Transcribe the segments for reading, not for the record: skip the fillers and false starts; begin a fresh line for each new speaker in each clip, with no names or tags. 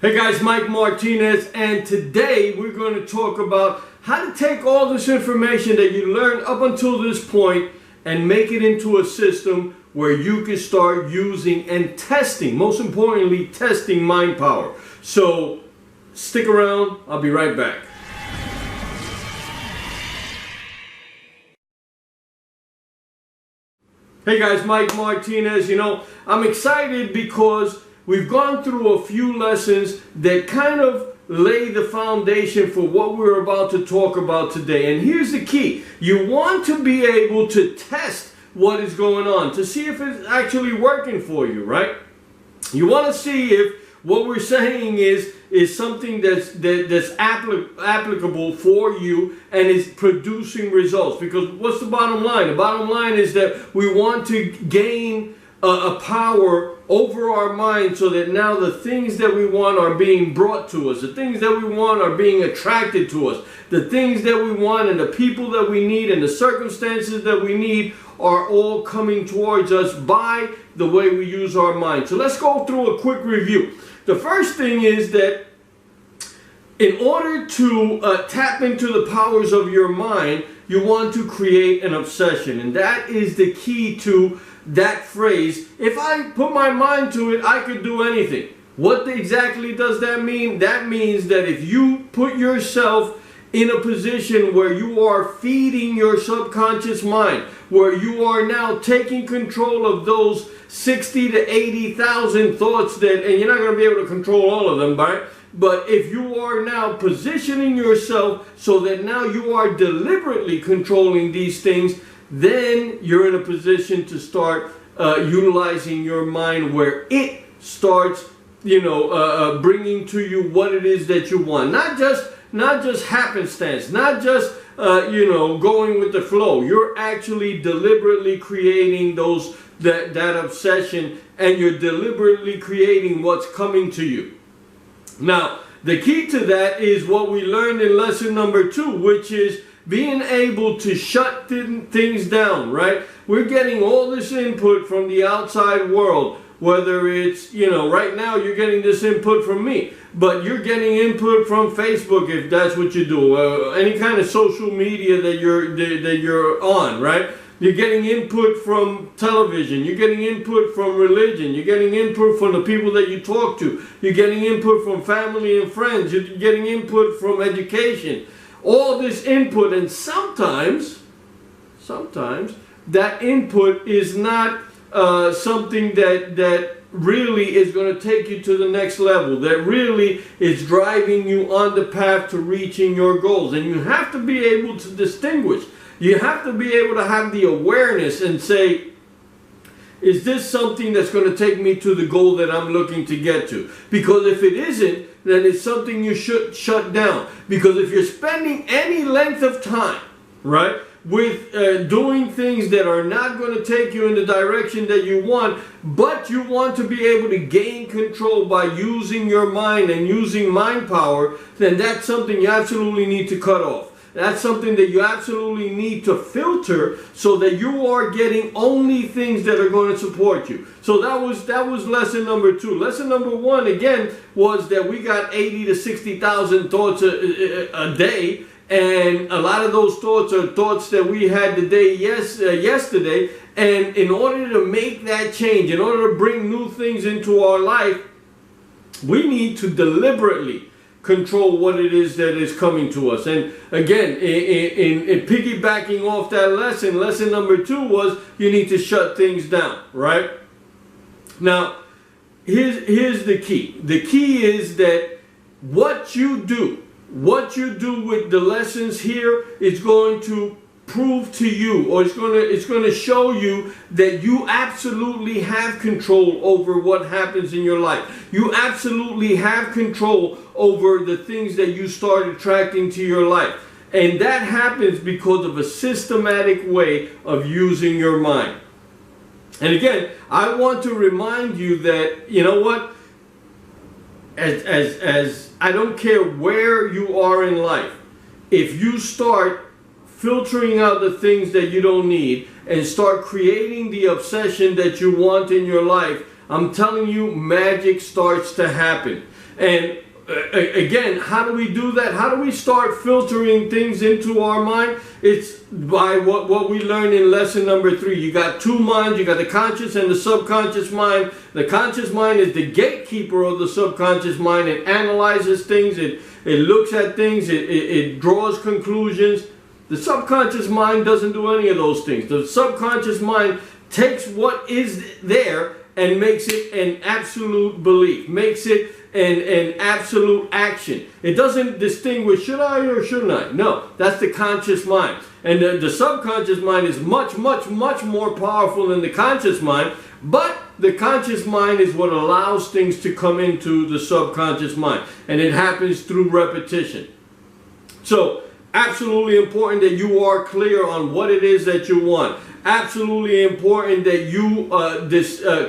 Hey guys, Mike Martinez, and today we're going to talk about how to take all this information that you learned up until this point and make it into a system where you can start using and testing, most importantly, testing mind power. So stick around, I'll be right back. Hey guys, Mike Martinez. I'm excited because we've gone through a few lessons that kind of lay the foundation for what we're about to talk about today. And here's the key. You want to be able to test what is going on to see if it's actually working for you, right? You want to see if what we're saying is something that's applicable for you and is producing results. Because what's the bottom line? The bottom line is that we want to gain a power over our mind so that now the things that we want are being brought to us. The things that we want are being attracted to us. The things that we want and the people that we need and the circumstances that we need are all coming towards us by the way we use our mind. So let's go through a quick review. The first thing is that in order to tap into the powers of your mind, you want to create an obsession. And that is the key to that phrase. If I put my mind to it, I could do anything. What exactly does that mean? That means that if you put yourself in a position where you are feeding your subconscious mind, where you are now taking control of those 60 to 80,000 thoughts that, and you're not going to be able to control all of them, right? But if you are now positioning yourself so that now you are deliberately controlling these things, then you're in a position to start utilizing your mind where it starts, bringing to you what it is that you want. Not just happenstance, not just going with the flow. You're actually deliberately creating that obsession, and you're deliberately creating what's coming to you. Now, the key to that is what we learned in lesson number 2, which is being able to shut things down, right? We're getting all this input from the outside world, whether it's, right now you're getting this input from me, but you're getting input from Facebook if that's what you do, any kind of social media that you're on, right? You're getting input from television, you're getting input from religion, you're getting input from the people that you talk to, you're getting input from family and friends, you're getting input from education. All this input, and sometimes that input is not something that really is going to take you to the next level, that really is driving you on the path to reaching your goals. And you have to be able to distinguish. You have to be able to have the awareness and say, is this something that's going to take me to the goal that I'm looking to get to? Because if it isn't, then it's something you should shut down. Because if you're spending any length of time, right, with doing things that are not going to take you in the direction that you want, but you want to be able to gain control by using your mind and using mind power, then that's something you absolutely need to cut off. That's something that you absolutely need to filter so that you are getting only things that are going to support you. So that was lesson number 2. Lesson number 1, again, was that we got 80 to 60,000 thoughts a day. And a lot of those thoughts are thoughts that we had the day yesterday. And in order to make that change, in order to bring new things into our life, we need to deliberately control what it is that is coming to us. And again, in piggybacking off that lesson number 2 was you need to shut things down, right? Now, here's the key. The key is that what you do with the lessons here is going to prove to you, or it's going to show you that you absolutely have control over what happens in your life. You absolutely have control over the things that you start attracting to your life. And that happens because of a systematic way of using your mind. And again, I want to remind you that, you know what, as I don't care where you are in life, if you start filtering out the things that you don't need and start creating the obsession that you want in your life, I'm telling you, magic starts to happen. And again, how do we do that? How do we start filtering things into our mind? It's by what we learned in lesson number 3. You got two minds. You got the conscious and the subconscious mind. The conscious mind is the gatekeeper of the subconscious mind. It analyzes things. It looks at things. It draws conclusions. The subconscious mind doesn't do any of those things. The subconscious mind takes what is there and makes it an absolute belief, makes it an absolute action. It doesn't distinguish, should I or shouldn't I? No, that's the conscious mind. And the subconscious mind is much, much, much more powerful than the conscious mind, but the conscious mind is what allows things to come into the subconscious mind, and it happens through repetition. So, absolutely important that you are clear on what it is that you want. Absolutely important that you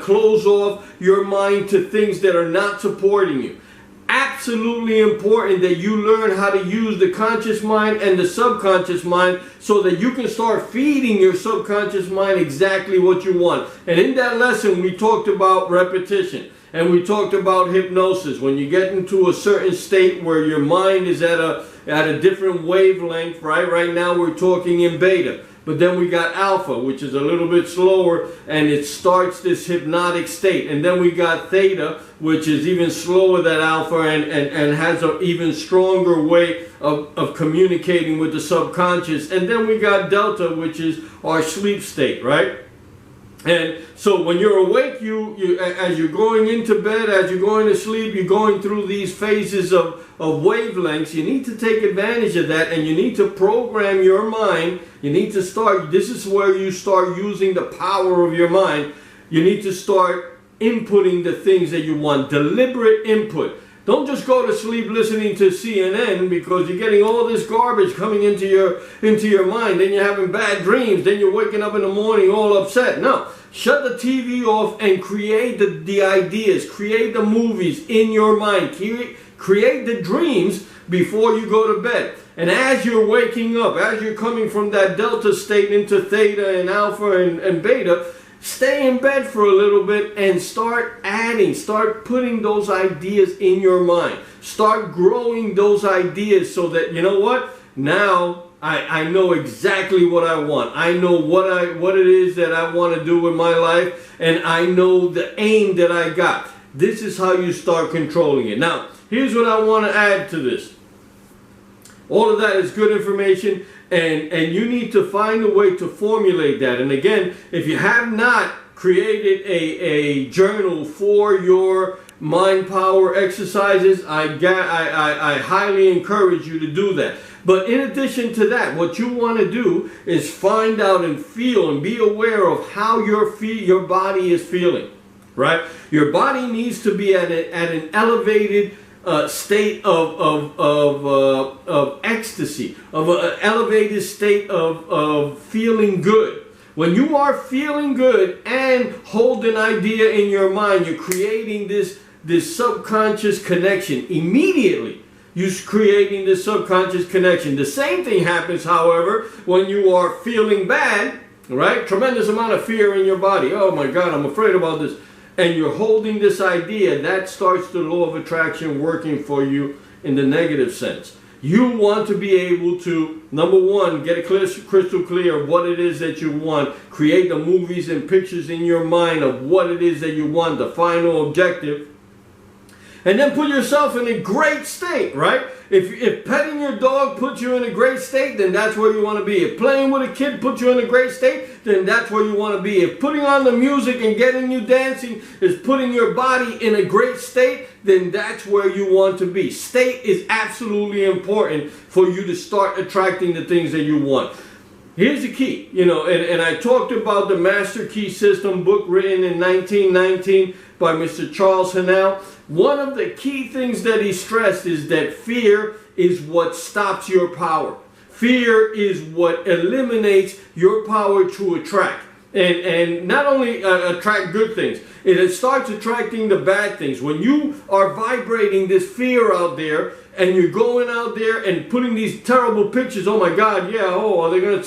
close off your mind to things that are not supporting you. Absolutely important that you learn how to use the conscious mind and the subconscious mind so that you can start feeding your subconscious mind exactly what you want. And in that lesson, we talked about repetition. And we talked about hypnosis. When you get into a certain state where your mind is at a different wavelength, right? Right now we're talking in beta. But then we got alpha, which is a little bit slower, and it starts this hypnotic state. And then we got theta, which is even slower than alpha and has an even stronger way of communicating with the subconscious. And then we got delta, which is our sleep state, right? And so when you're awake, as you're going into bed, as you're going to sleep, you're going through these phases of wavelengths. You need to take advantage of that, and you need to program your mind. You need to start, this is where you start using the power of your mind. You need to start inputting the things that you want, deliberate input. Don't just go to sleep listening to CNN because you're getting all this garbage coming into your mind. Then you're having bad dreams. Then you're waking up in the morning all upset. No. Shut the TV off and create the ideas. Create the movies in your mind. Create the dreams before you go to bed. And as you're waking up, as you're coming from that delta state into theta and alpha and beta, stay in bed for a little bit and start putting those ideas in your mind. Start growing those ideas so that, you know what? Now I know exactly what I want. I know what it is that I want to do with my life, and I know the aim that I got. This is how you start controlling it. Now, here's what I want to add to this. All of that is good information. And you need to find a way to formulate that. And again, if you have not created a journal for your mind power exercises, I highly encourage you to do that. But in addition to that, what you want to do is find out and feel and be aware of how your body is feeling, right? Your body needs to be at an elevated state of ecstasy, of an elevated state of feeling good. When you are feeling good and hold an idea in your mind, you're creating this subconscious connection. Immediately, you're creating this subconscious connection. The same thing happens, however, when you are feeling bad, right? Tremendous amount of fear in your body. Oh my God, I'm afraid about this. And you're holding this idea, that starts the law of attraction working for you in the negative sense. You want to be able to, number one, get it crystal clear of what it is that you want. Create the movies and pictures in your mind of what it is that you want, the final objective. And then put yourself in a great state, right? If petting your dog puts you in a great state, then that's where you want to be. If playing with a kid puts you in a great state, then that's where you want to be. If putting on the music and getting you dancing is putting your body in a great state, then that's where you want to be. State is absolutely important for you to start attracting the things that you want. Here's the key, and I talked about the Master Key System book written in 1919 by Mr. Charles Haanel. One of the key things that he stressed is that fear is what stops your power. Fear is what eliminates your power to attract. and not only attract good things, it starts attracting the bad things. When you are vibrating this fear out there, and you're going out there and putting these terrible pictures, oh my God, yeah, oh, are they gonna,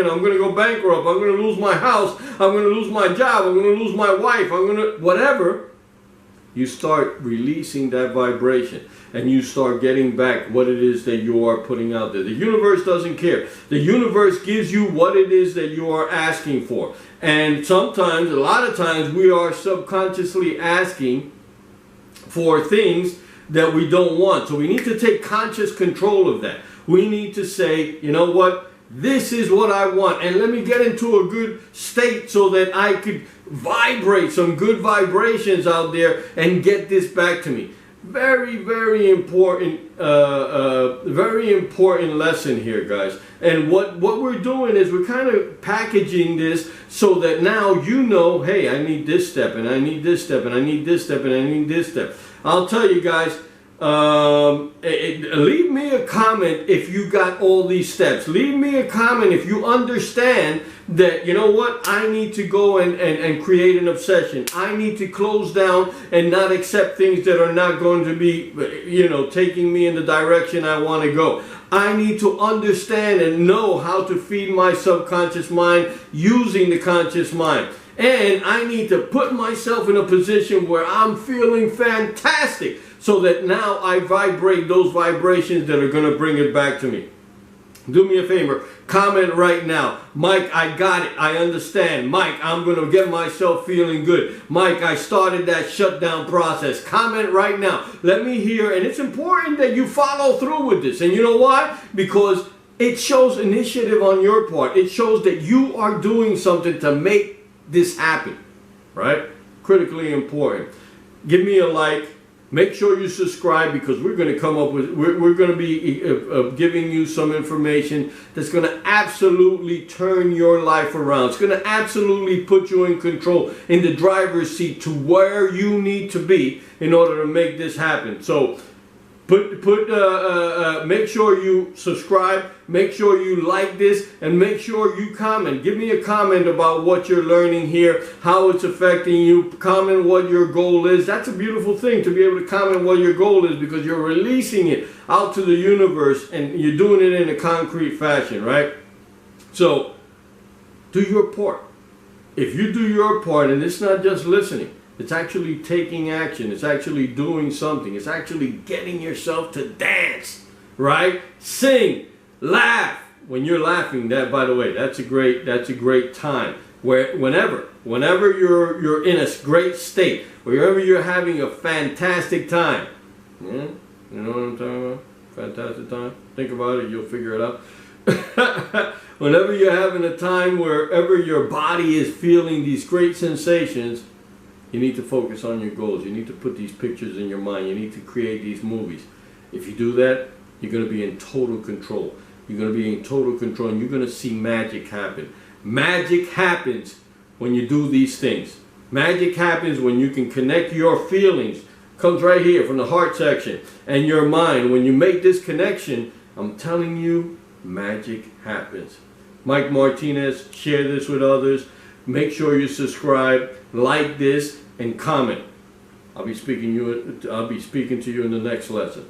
I'm gonna go bankrupt, I'm gonna lose my house, I'm gonna lose my job, I'm gonna lose my wife, I'm gonna, whatever. You start releasing that vibration, and you start getting back what it is that you are putting out there. The universe doesn't care. The universe gives you what it is that you are asking for. And sometimes, a lot of times, we are subconsciously asking for things that we don't want. So we need to take conscious control of that. We need to say, you know what? This is what I want, and let me get into a good state so that I could vibrate some good vibrations out there and get this back to me. Very, very important lesson here, guys. And what we're doing is we're kind of packaging this so that now you know, hey, I need this step, and I need this step, and I need this step, and I need this step. I'll tell you guys, leave me a comment if you got all these steps. Leave me a comment if you understand that, you know what, I need to go and create an obsession. I need to close down and not accept things that are not going to be, taking me in the direction I want to go. I need to understand and know how to feed my subconscious mind using the conscious mind. And I need to put myself in a position where I'm feeling fantastic so that now I vibrate those vibrations that are going to bring it back to me. Do me a favor, comment right now. Mike, I got it, I understand. Mike, I'm going to get myself feeling good. Mike, I started that shutdown process. Comment right now. Let me hear, and it's important that you follow through with this. And you know why? Because it shows initiative on your part. It shows that you are doing something to make this happen, right? Critically important. Give me a like. Make sure you subscribe, because we're going to come up with, we're going to be giving you some information that's going to absolutely turn your life around. It's going to absolutely put you in control, in the driver's seat to where you need to be in order to make this happen. So make sure you subscribe, make sure you like this, and make sure you comment. Give me a comment about what you're learning here, how it's affecting you. Comment what your goal is. That's a beautiful thing, to be able to comment what your goal is, because you're releasing it out to the universe and you're doing it in a concrete fashion, right? So do your part. If you do your part, and it's not just listening, it's actually taking action. It's actually doing something. It's actually getting yourself to dance, right? Sing, laugh. When you're laughing, that, by the way, that's a great time. Whenever you're in a great state, wherever you're having a fantastic time. Yeah? You know what I'm talking about? Fantastic time. Think about it. You'll figure it out. Whenever you're having a time wherever your body is feeling these great sensations, you need to focus on your goals. You need to put these pictures in your mind. You need to create these movies. If you do that, you're going to be in total control. You're going to be in total control, and you're going to see magic happen. Magic happens when you do these things. Magic happens when you can connect your feelings. Comes right here from the heart section and your mind. When you make this connection, I'm telling you, magic happens. Mike Martinez, share this with others. Make sure you subscribe, like this, and comment. I'll be speaking to you in the next lesson.